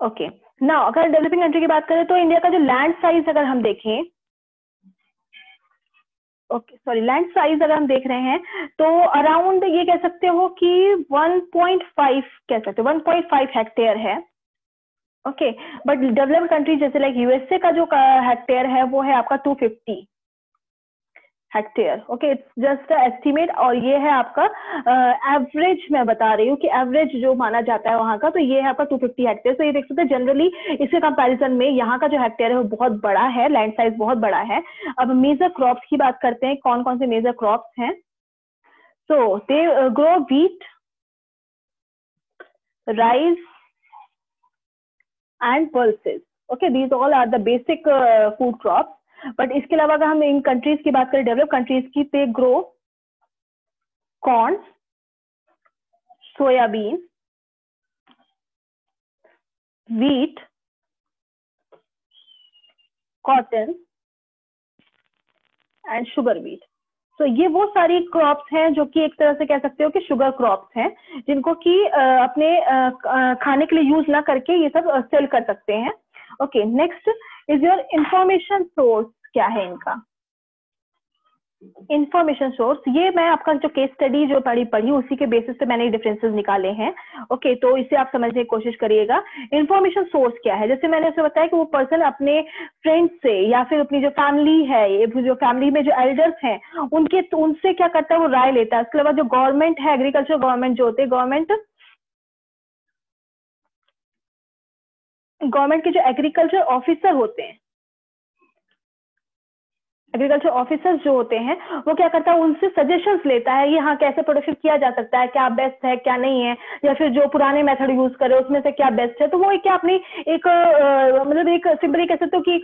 ओके ना, अगर डेवलपिंग कंट्री की बात करें तो इंडिया का जो लैंड साइज अगर हम देखें, ओके सॉरी, लैंड साइज अगर हम देख रहे हैं तो अराउंड ये कह सकते हो कि 1.5 कह सकते हो, 1.5 हेक्टेयर है। ओके, बट डेवलप्ड कंट्री जैसे लाइक यूएसए का जो हेक्टेयर है वो है आपका 250 hectare. Okay, it's just estimate, और ये है आपका एवरेज मैं बता रही हूँ कि एवरेज जो माना जाता है वहां का, तो ये है आपका 250 हेक्टेयर। तो ये देख सकते हैं जनरली इसके कंपैरिजन में यहाँ का जो हेक्टेयर है वो बहुत बड़ा है, लैंड साइज बहुत बड़ा है। अब मेजर क्रॉप्स की बात करते हैं, कौन कौन से मेजर क्रॉप्स हैं। So they grow wheat, rice and pulses. Okay, these all are the basic food crops. But इसके अलावा अगर हम इन कंट्रीज की बात करें, डेवलप कंट्रीज की, they grow corn, soybean, wheat, cotton and sugar beet. तो ये वो सारी क्रॉप्स हैं जो कि एक तरह से कह सकते हो कि शुगर क्रॉप्स हैं, जिनको कि अपने खाने के लिए यूज ना करके ये सब सेल कर सकते हैं। Okay, next is your information source. क्या है इनका इंफॉर्मेशन सोर्स? ये मैं आपका जो केस स्टडी जो पढ़ी उसी के बेसिस पे मैंने डिफरेंसेस निकाले हैं। ओके, तो इसे आप समझने की कोशिश करिएगा। इंफॉर्मेशन सोर्स क्या है? जैसे मैंने उसे बताया कि वो पर्सन अपने फ्रेंड्स से या फिर अपनी जो फैमिली है, जो फैमिली में जो एल्डर्स हैं उनसे क्या करता है, वो राय लेता है। उसके अलावा जो गवर्नमेंट है, एग्रीकल्चर गवर्नमेंट जो होते हैं, गवर्नमेंट के जो एग्रीकल्चर ऑफिसर होते हैं, एग्रीकल्चर ऑफिसर्स जो होते हैं, वो क्या करता है, उनसे सजेशंस लेता है, ये हाँ कैसे प्रोडक्शन किया जा सकता है, क्या बेस्ट है क्या नहीं है, या फिर जो पुराने मेथड यूज करे उसमें से क्या बेस्ट है। तो वो क्या अपनी एक मतलब एक सिंपली कह सकते हो कि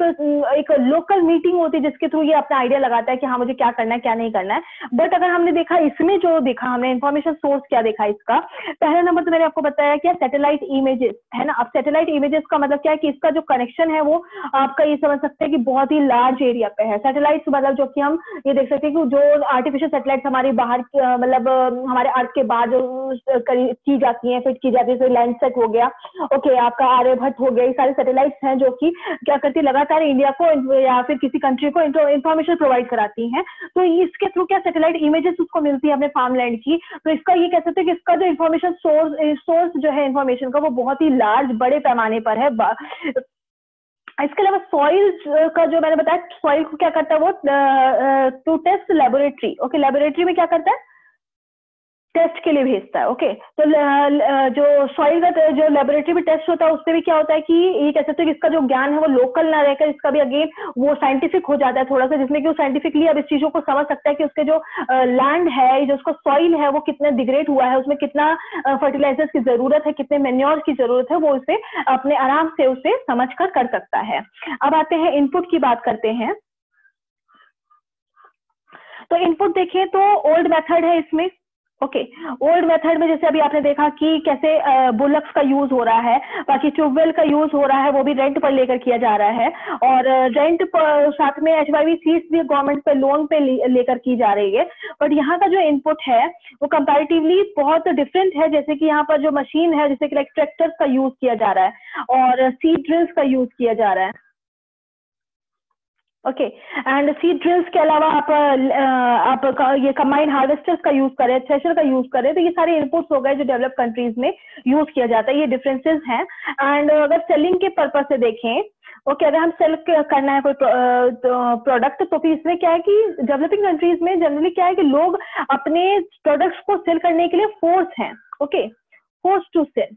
एक लोकल मीटिंग होती है जिसके थ्रू ये अपना आइडिया लगाता है कि हाँ मुझे क्या करना है क्या नहीं करना है। बट अगर हमने देखा इसमें जो देखा हमने इन्फॉर्मेशन सोर्स क्या देखा इसका, पहला नंबर तो मैंने आपको बताया क्या, सैटेलाइट इमेजेस है ना। अब सैटेलाइट इमेजेस का मतलब क्या है कि इसका जो कनेक्शन है वो आपका ये समझ सकते हैं कि बहुत ही लार्ज एरिया पे है। सैटेलाइट मतलब जो कि हम ये देख सकते हैं कि जो आर्टिफिशियल सैटेलाइट हमारी बाहर मतलब हमारे अर्थ के बाद की जाती हैं, फिट की जाती है, लैंडसेट हो गया, ओके आपका आर्यभट्ट हो गया, ये सारे सैटेलाइट्स हैं जो कि क्या करती है, लगातार इंडिया को या फिर किसी कंट्री को इंफॉर्मेशन प्रोवाइड कराती हैं। तो इसके थ्रू क्या सैटेलाइट इमेजेस उसको मिलती है अपने फार्मलैंड की। तो इसका ये कह सकते हैं कि इसका जो इंफॉर्मेशन सोर्स जो है इंफॉर्मेशन का वो बहुत ही लार्ज बड़े पैमाने पर है। इसके अलावा सॉइल का जो मैंने बताया, सॉइल को क्या करता है वो to test laboratory. Okay, laboratory में क्या करता है, टेस्ट के लिए भेजता है। ओके, तो जो सॉइल का जो लेबोरेटरी में टेस्ट होता है उससे भी क्या होता है कि ये कह सकते हैं कि इसका जो ज्ञान है वो लोकल ना रहकर इसका भी अगेन वो साइंटिफिक हो जाता है थोड़ा सा, जिसमें कि वो साइंटिफिकली अब इस चीजों को समझ सकता है कि उसके जो लैंड है, जो उसका सॉइल है वो कितना डिग्रेड हुआ है, उसमें कितना फर्टिलाइजर्स की जरूरत है, कितने मेन्योर की जरूरत है, वो उसे अपने आराम से उसे समझ कर सकता है। अब आते हैं इनपुट की बात करते हैं। तो इनपुट देखें तो ओल्ड मेथड है इसमें। ओके, ओल्ड मेथड में जैसे अभी आपने देखा कि कैसे बुलक्स का यूज हो रहा है, बाकी ट्यूबवेल का यूज हो रहा है, वो भी रेंट पर लेकर किया जा रहा है, और रेंट पर साथ में एचवाईवी सीड्स भी गवर्नमेंट पे लोन पे लेकर की जा रही है। बट यहाँ का जो इनपुट है वो कंपैरेटिवली बहुत डिफरेंट है। जैसे कि यहाँ पर जो मशीन है, जैसे कि लाइक ट्रैक्टर्स का यूज किया जा रहा है और सीड ड्रिल्स का यूज किया जा रहा है। ओके, एंड सीड ड्रिल्स के अलावा आप ये कंबाइन हार्वेस्टर्स का यूज करें, थ्रेशर का यूज करें, तो ये सारे इनपुट्स हो गए जो डेवलप कंट्रीज में यूज किया जाता है। ये डिफरेंसेस हैं। एंड अगर सेलिंग के पर्पज से देखें, ओके, अगर हम सेल करना है कोई प्रोडक्ट, तो फिर इसमें क्या है कि डेवलपिंग कंट्रीज में जनरली क्या है कि लोग अपने प्रोडक्ट्स को सेल करने के लिए फोर्स हैं। Okay, force to sell.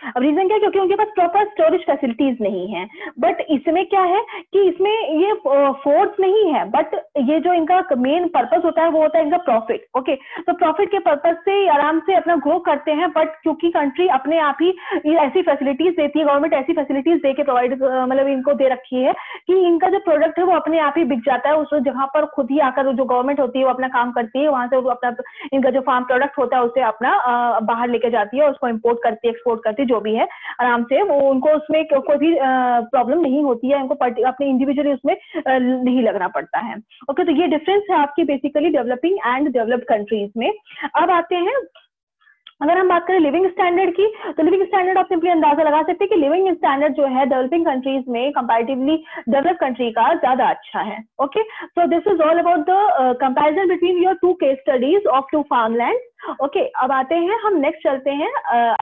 अब रीजन क्या है, क्योंकि उनके पास प्रॉपर स्टोरेज फैसिलिटीज नहीं है। बट इसमें क्या है कि इसमें ये फोर्स नहीं है, बट ये जो इनका मेन पर्पस होता है वो होता है इनका प्रॉफिट। ओके, तो प्रॉफिट के पर्पज से आराम से अपना ग्रो करते हैं, बट क्योंकि कंट्री अपने आप ही ऐसी फैसिलिटीज देती है, गवर्नमेंट ऐसी फैसिलिटीज दे के प्रोवाइड मतलब इनको दे रखी है कि इनका जो प्रोडक्ट है वो अपने आप ही बिक जाता है उस जगह पर खुद ही आकर जो गवर्नमेंट होती है वो अपना काम करती है, वहां से वो अपना इनका जो फार्म प्रोडक्ट होता है उसे अपना बाहर लेके जाती है, उसको इम्पोर्ट करती है, एक्सपोर्ट करती है, जो भी है आराम से। वो उनको उसमें कोई भी प्रॉब्लम नहीं होती है, उनको अपने इंडिविजुअली उसमें नहीं लगना पड़ता है। ओके, तो ये डिफरेंस है आपकी basically developing and developed countries में। अब आते हैं, अगर हम बात करें लिविंग स्टैंडर्ड की, तो लिविंग स्टैंडर्ड आप सिंपली अंदाजा लगा सकते हैं कि लिविंग स्टैंडर्ड जो है डेवलपिंग कंट्रीज में कंपैरेटिवली डेवलप कंट्री का ज्यादा अच्छा है। Okay, so this is all about the comparison between your two case studies of two farmland. Okay, अब आते हैं हम नेक्स्ट चलते हैं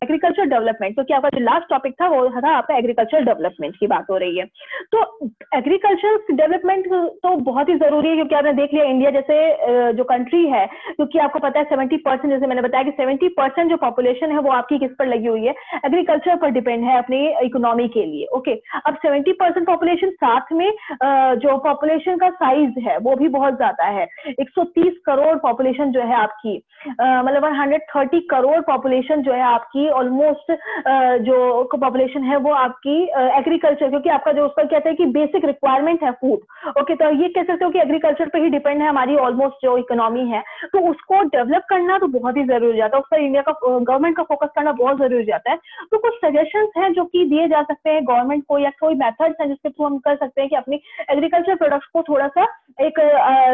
एग्रीकल्चर डेवलपमेंट। तो क्या आपका जो लास्ट टॉपिक था वो था आपका एग्रीकल्चर डेवलपमेंट की बात हो रही है। तो एग्रीकल्चर डेवलपमेंट तो बहुत ही जरूरी है, क्योंकि आपने देख लिया इंडिया जैसे जो कंट्री है, क्योंकि आपको पता है 70%, जैसे मैंने बताया कि 70% जो पॉपुलेशन है वो आपकी किस पर लगी हुई है, एग्रीकल्चर पर डिपेंड है अपनी इकोनॉमी के लिए। ओके, अब 70% पॉपुलेशन, साथ में जो पॉपुलेशन का साइज है वो भी बहुत ज्यादा है। 130 करोड़ पॉपुलेशन जो है आपकी, मतलब 130 करोड़ पॉपुलेशन जो है आपकी, ऑलमोस्ट जो पॉपुलेशन है वो आपकी एग्रीकल्चर, क्योंकि आपका जो उसका कहते हैं कि बेसिक रिक्वायरमेंट है फूड। ओके, तो ये कह सकते हो कि एग्रीकल्चर पे ही डिपेंड है हमारी ऑलमोस्ट जो इकोनॉमी है, तो उसको डेवलप करना तो बहुत ही जरूरी हो जाता है, उस पर इंडिया का गवर्नमेंट का फोकस करना बहुत जरूरी हो जाता है। तो कुछ सजेशंस हैं जो कि दिए जा सकते हैं गवर्नमेंट को, या कोई मेथड्स हैं जिसके थ्रू हम कर सकते हैं कि अपनी एग्रीकल्चर प्रोडक्ट्स को थोड़ा सा एक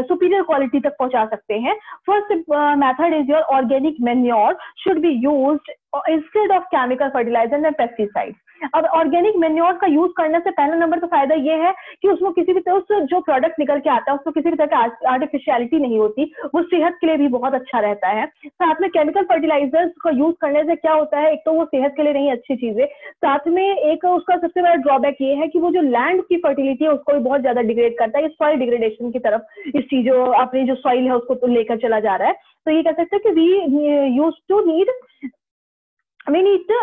सुपीरियर क्वालिटी तक पहुंचा सकते हैं। First method is your organic manure should be used instead of chemical fertiliser and pesticides. अब ऑर्गेनिक मैन्योर का यूज करने से पहला नंबर तो फायदा ये है कि उसमें किसी भी तरह से जो प्रोडक्ट निकल के आता है उसमें किसी भी तरह की आर्टिफिशियलिटी नहीं होती, वो सेहत के लिए भी बहुत अच्छा रहता है। साथ में केमिकल फर्टिलाइजर्स का यूज करने से क्या होता है, एक तो वो सेहत के लिए नहीं अच्छी चीज है, साथ में एक उसका सबसे बड़ा ड्रॉबैक ये है कि वो जो लैंड की फर्टिलिटी है उसको भी बहुत ज्यादा डिग्रेड करता है, सॉइल डिग्रेडेशन की तरफ इस चीजों अपनी जो सॉइल है उसको तो लेकर चला जा रहा है। तो ये कह सकते हैं कि we use to need we need the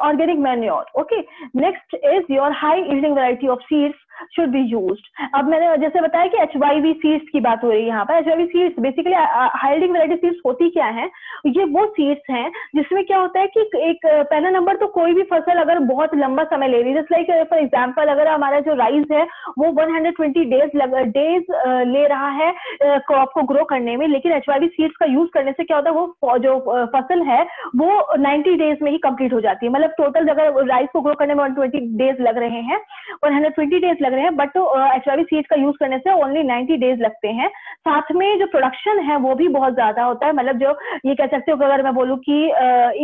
organic manure. Okay, next is your high yielding variety of seeds should be used. अब मैंने जैसे बताया कि HYV सीड्स की बात हो रही है यहाँ पर। HYV seeds basically high yielding variety seeds होती क्या है, ये वो सीड्स हैं जिसमें क्या होता है कि एक पहला नंबर तो कोई भी फसल अगर बहुत लंबा समय ले रही है, जैसे लाइक फॉर एग्जांपल अगर हमारा जो राइस है वो 120 डेज ले रहा है क्रॉप को ग्रो करने में, लेकिन HYV सीड्स का यूज करने से क्या होता है वो जो फसल है वो 90 डेज में ही कंप्लीट हो जाती है। मतलब टोटल अगर राइस को ग्रो करने में 120 डेज लग रहे हैं, 120 डेज लग रहे हैं, बट HYV सीड का यूज करने से ओनली 90 डेज लगते हैं। साथ में जो प्रोडक्शन है वो भी बहुत ज्यादा होता है। मतलब जो ये कह सकते हो कि अगर मैं बोलूँ कि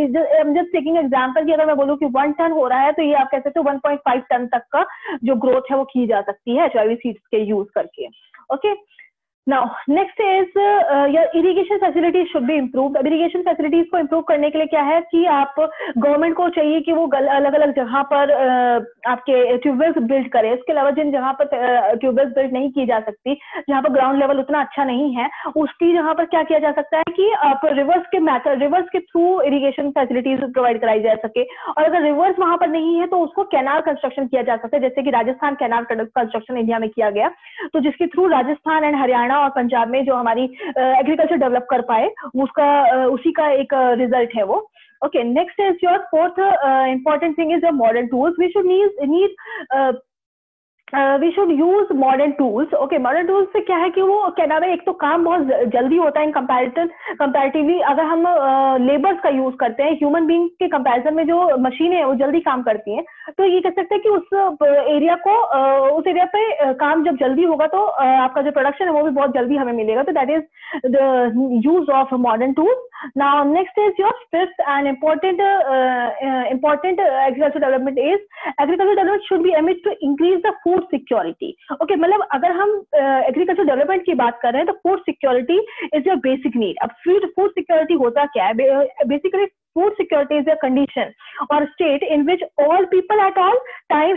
जस्ट टेकिंग एग्जांपल कि अगर मैं बोलूँ कि 1 टन हो रहा है, तो ये आप कह सकते हो 1.5 टन तक का जो ग्रोथ है वो की जा सकती है HYV सीड्स के यूज करके। Okay, Now, next is your irrigation facilities should be improved. अब irrigation facilities को improve करने के लिए क्या है कि आप गवर्नमेंट को चाहिए कि वो अलग अलग जगह पर आपके ट्यूबवेल्स बिल्ड करे। इसके अलावा जिन जगह पर ट्यूबवेल्स बिल्ड नहीं की जा सकती, जहाँ पर ग्राउंड लेवल उतना अच्छा नहीं है, उसकी जगह पर क्या किया जा सकता है कि आप रिवर्स के थ्रू इरिगेशन फैसिलिटीज प्रोवाइड कराई जा सके। और अगर रिवर्स वहां पर नहीं है तो उसको कैनाल कंस्ट्रक्शन किया जा सकता है, जैसे कि राजस्थान कैनाल कंस्ट्रक्शन इंडिया में किया गया, तो जिसके थ्रू राजस्थान एंड हरियाणा और पंजाब में जो हमारी एग्रीकल्चर डेवलप कर पाए, उसका उसी का एक रिजल्ट है वो। Okay, next is your fourth important thing is your modern tools. We should we should use modern tools. Okay, modern tools से क्या है कि वो क्या नाम है, एक तो काम बहुत जल्दी होता है इन कंपैरेटिवली। अगर हम लेबर्स का यूज करते हैं, ह्यूमन बीइंग के कंपैरिजन में जो मशीनें हैं वो जल्दी काम करती हैं, तो ये कह सकते हैं कि उस एरिया पे काम जब जल्दी होगा तो आपका जो प्रोडक्शन है वो भी बहुत जल्दी हमें मिलेगा। तो that is the use of modern tools. Now next is your fifth and important agricultural development is agricultural development should be aimed to increase the food security. Okay, मतलब अगर हम एग्रीकल्चर डेवलपमेंट की बात कर रहे हैं तो food security is your basic need. अब फूड सिक्योरिटी होता क्या है? Basically food security is a condition or state in which all people at all time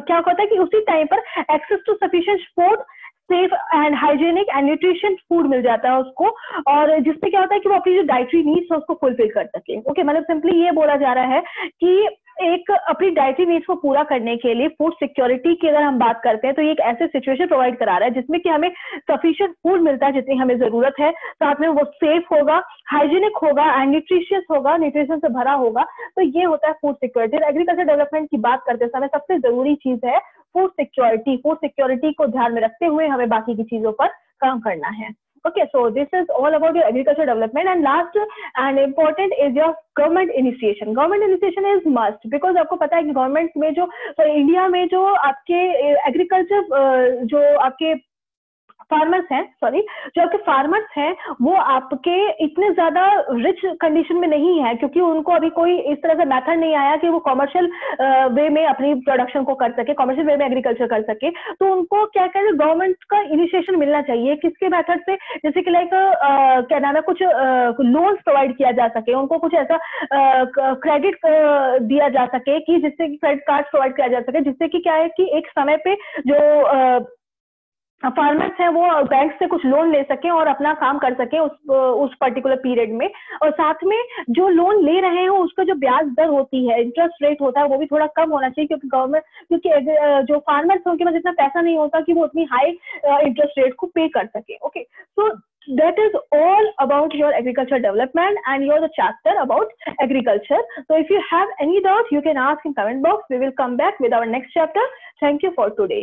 क्या होता है कि उसी टाइम पर access to sufficient food, safe and hygienic and nutrition food मिल जाता है उसको, और जिससे क्या होता है कि वो अपनी जो डाइटरी नीड्स है उसको फुलफिल कर सके। ओके, मतलब सिंपली ये बोला जा रहा है कि एक अपनी डाइटरी नीड्स को पूरा करने के लिए फूड सिक्योरिटी की अगर हम बात करते हैं तो ये एक ऐसे सिचुएशन प्रोवाइड करा रहा है जिसमें कि हमें सफिशिएंट फूड मिलता है जितनी हमें जरूरत है, साथ में वो सेफ होगा, हाइजीनिक होगा एंड न्यूट्रिशियस होगा, न्यूट्रिशन से भरा होगा। तो ये होता है फूड सिक्योरिटी। एग्रीकल्चर डेवलपमेंट की बात करते समय सबसे जरूरी चीज है फूड सिक्योरिटी। फूड सिक्योरिटी को ध्यान में रखते हुए हमें बाकी की चीजों पर काम करना है। Okay, so this is all about your agriculture development, and last and important is your government initiation. Government initiation is must because आपको पता है कि गवर्नमेंट में जो इंडिया में जो आपके एग्रीकल्चर जो आपके फार्मर्स हैं वो आपके इतने ज्यादा रिच कंडीशन में नहीं है, क्योंकि उनको अभी कोई इस तरह का मेथड नहीं आया कि वो कमर्शियल वे में अपनी प्रोडक्शन को कर सके, कमर्शियल वे में एग्रीकल्चर कर सके। तो उनको क्या कहते हैं, गवर्नमेंट का इनिशिएशन मिलना चाहिए। किसके मेथड से? जैसे कि लाइक क्या नाम है, कुछ लोन्स प्रोवाइड किया जा सके, उनको कुछ ऐसा क्रेडिट दिया जा सके कि जिससे कि क्रेडिट कार्ड प्रोवाइड किया जा सके, जिससे कि क्या है कि एक समय पे जो फार्मर्स हैं वो बैंक से कुछ लोन ले सके और अपना काम कर सके उस पर्टिकुलर पीरियड में। और साथ में जो लोन ले रहे हैं उसका जो ब्याज दर होती है, इंटरेस्ट रेट होता है, वो भी थोड़ा कम होना चाहिए, क्योंकि जो फार्मर्स हैं उनके पास इतना पैसा नहीं होता कि वो उतनी हाई इंटरेस्ट रेट को पे कर सके। Okay, so that is all about your agriculture development and your the chapter about agriculture. So if you have any doubt, you can ask in comment box. We will come back with our next chapter. Thank you for today.